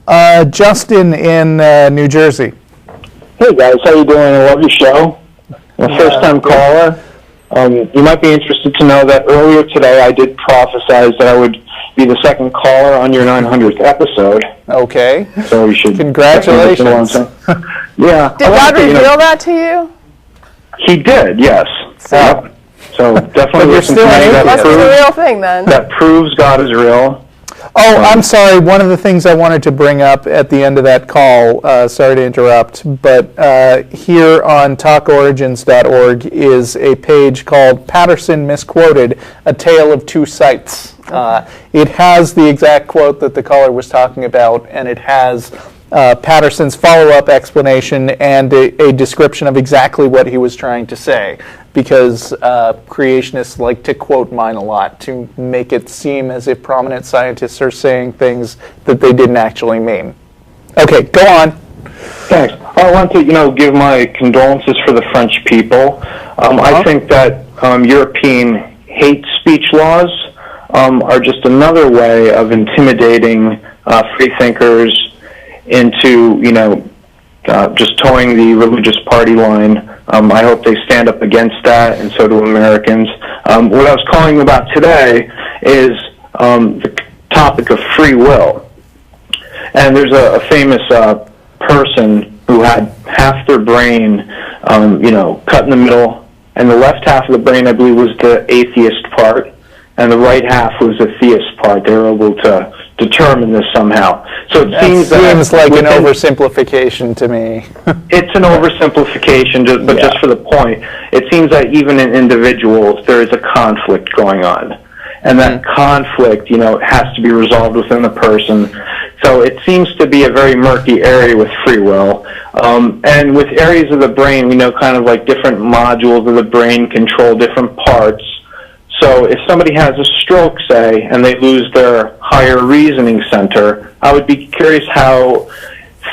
Justin in New Jersey. Hey guys, how you doing? I love your show. I'm a first-time caller. You might be interested to know that earlier today I did prophesize that I would be the second caller on your 900th episode. Okay. So you should. Congratulations. Yeah. Did God reveal that to you? He did, yes. So definitely you're still an atheist. That's a real thing then. That proves God is real. Oh, I'm sorry. One of the things I wanted to bring up at the end of that call, sorry to interrupt, but here on talkorigins.org is a page called Patterson Misquoted, A Tale of Two Sites. It has the exact quote that the caller was talking about, and it has Patterson's follow-up explanation and a description of exactly what he was trying to say, because creationists like to quote mine a lot to make it seem as if prominent scientists are saying things that they didn't actually mean. Okay, go on. Thanks. I want to, give my condolences for the French people. I think that European hate speech laws are just another way of intimidating free thinkers into, just towing the religious party line. I hope they stand up against that, and so do Americans. What I was calling about today is the topic of free will. And there's a famous person who had half their brain, cut in the middle, and the left half of the brain, I believe, was the atheist part, and the right half was the theist part. They were able to determine this somehow. So it seems like an oversimplification to me. It's an oversimplification, but just for the point, it seems that even in individuals there is a conflict going on, and that conflict, has to be resolved within the person. So it seems to be a very murky area with free will, and with areas of the brain, we know kind of like different modules of the brain control different parts. So if somebody has a stroke, say, and they lose their higher reasoning center, I would be curious how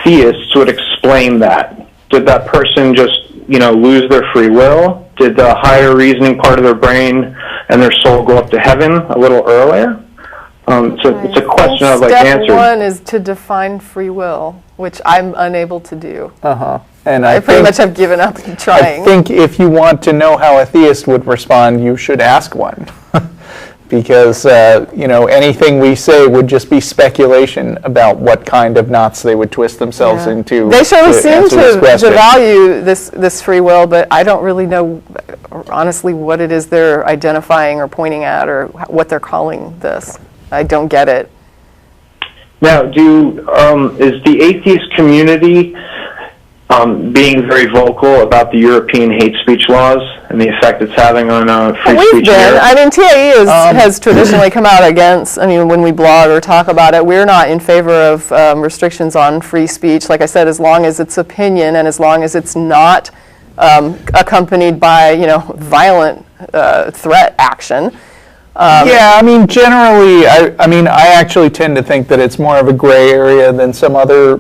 theists would explain that. Did that person just, lose their free will? Did the higher reasoning part of their brain and their soul go up to heaven a little earlier? So it's a question I'd like answered. Step one is to define free will, which I'm unable to do. And I pretty much have given up trying. I think if you want to know how a theist would respond, you should ask one. Because, anything we say would just be speculation about what kind of knots they would twist themselves into. They surely seem to value this free will, but I don't really know, honestly, what it is they're identifying or pointing at or what they're calling this. I don't get it. Now, is the atheist community being very vocal about the European hate speech laws and the effect it's having on free speech here? I mean, TAE has traditionally come out against, when we blog or talk about it, we're not in favor of restrictions on free speech. Like I said, as long as it's opinion and as long as it's not accompanied by, violent threat action. Generally, I actually tend to think that it's more of a gray area than some other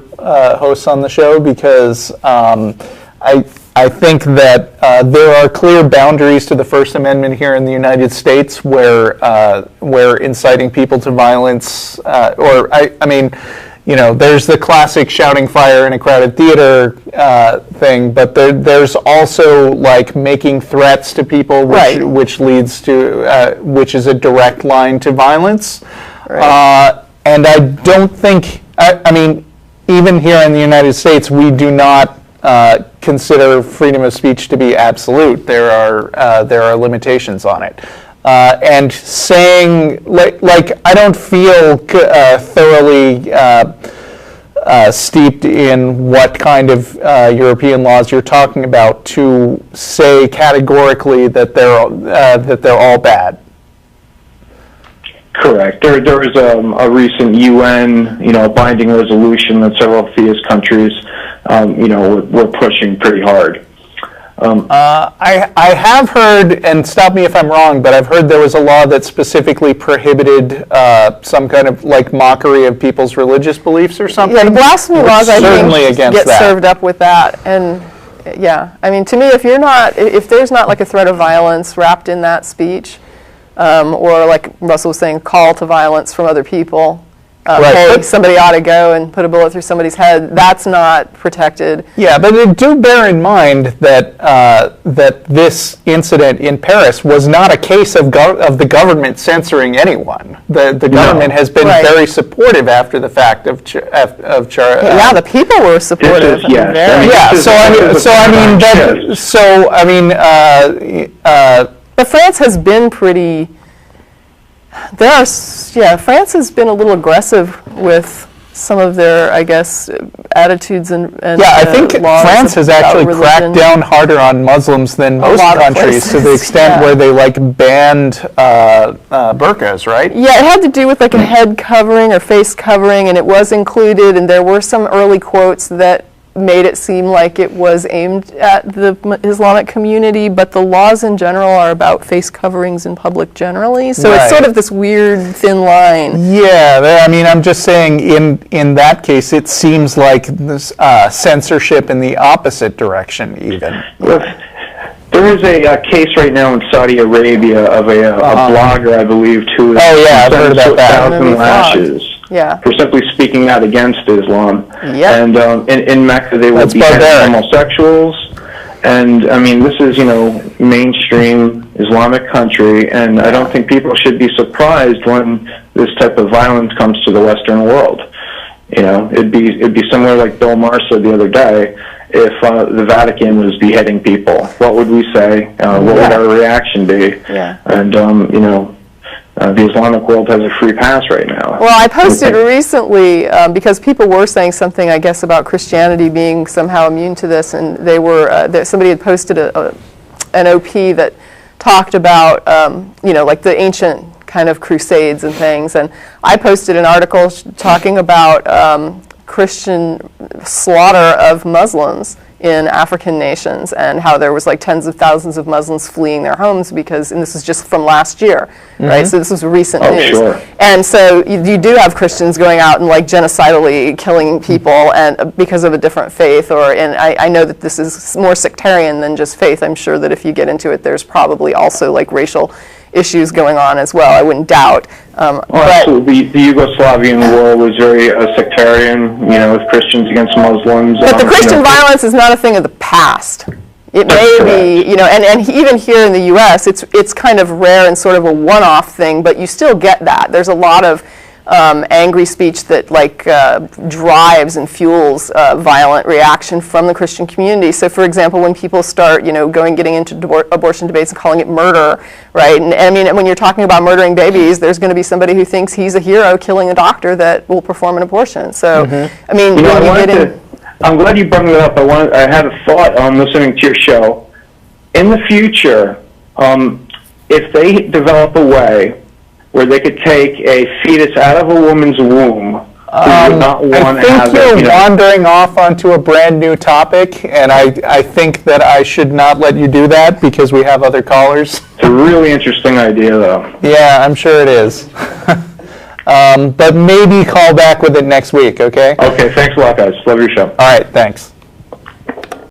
hosts on the show, because I think that there are clear boundaries to the First Amendment here in the United States where inciting people to violence, there's the classic shouting fire in a crowded theater thing, but there's also like making threats to people, which leads to, which is a direct line to violence. Right. And I don't think, even here in the United States, we do not consider freedom of speech to be absolute. There are limitations on it. And saying, I don't feel thoroughly steeped in what kind of European laws you're talking about to say categorically that they're all bad. Correct. There was a recent UN, binding resolution that several theist countries, were pushing pretty hard. I have heard, and stop me if I'm wrong, but I've heard there was a law that specifically prohibited some kind of mockery of people's religious beliefs or something. Yeah, the blasphemy laws, I think, get served up with that. And to me, if there's not a threat of violence wrapped in that speech, or like Russell was saying, call to violence from other people, Right. hey, somebody ought to go and put a bullet through somebody's head. That's not protected. Yeah, but do bear in mind that that this incident in Paris was not a case of the government censoring anyone. The government has been Right. very supportive after the fact of Yeah, the people were supportive. yes. Very. Yeah, But France has been pretty. France has been a little aggressive with some of their, I guess, attitudes and I think laws France has about actually religion. cracked down harder on Muslims than most lot of countries, to the places, extent yeah. where they banned burqas, right? Yeah, it had to do with like a head covering or face covering, and it was included, and there were some early quotes that made it seem like it was aimed at the Islamic community, but the laws in general are about face coverings in public generally, so Right. it's sort of this weird thin line. Yeah, I mean, I'm just saying in that case, it seems like this censorship in the opposite direction even. There is a case right now in Saudi Arabia of a blogger, I believe, who is Oh, yeah, I've heard about that. 1,000 lashes Yeah. for simply speaking out against Islam. Yep. And in Mecca, they will That's be barbaric. homosexuals. And, I mean, this is, mainstream Islamic country, and I don't think people should be surprised when this type of violence comes to the Western world. It'd be similar like Bill Maher said the other day. If the Vatican was beheading people, what would we say? What would our reaction be? Yeah. And, the Islamic world has a free pass right now. Well, I posted recently because people were saying something, I guess, about Christianity being somehow immune to this, and they were somebody had posted an OP that talked about like the ancient kind of crusades and things, and I posted an article talking about Christian slaughter of Muslims in African nations, and how there was like tens of thousands of Muslims fleeing their homes because, and this is just from last year, right? So this was recent news. Sure. And so you do have Christians going out and like genocidally killing people and because of a different faith, and I know that this is more sectarian than just faith. I'm sure that if you get into it, there's probably also like racial issues going on as well, I wouldn't doubt. Absolutely. The Yugoslavian war was very sectarian, with Christians against Muslims. But the Christian violence is not a thing of the past. It may be, and even here in the U.S., it's kind of rare and sort of a one-off thing, but you still get that. There's a lot of angry speech that drives and fuels violent reaction from the Christian community. So, for example, when people start, getting into abortion debates and calling it murder, right? And I mean, when you're talking about murdering babies, there's going to be somebody who thinks he's a hero killing a doctor that will perform an abortion. So, I mean, I'm glad you brought that up. I had a thought listening to your show. In the future, if they develop a way where they could take a fetus out of a woman's womb, who would not want to have I think you're wandering off onto a brand new topic, and I think that I should not let you do that because we have other callers. It's a really interesting idea, though. Yeah, I'm sure it is. But maybe call back with it next week, okay? Okay, thanks a lot, guys. Love your show. All right, thanks.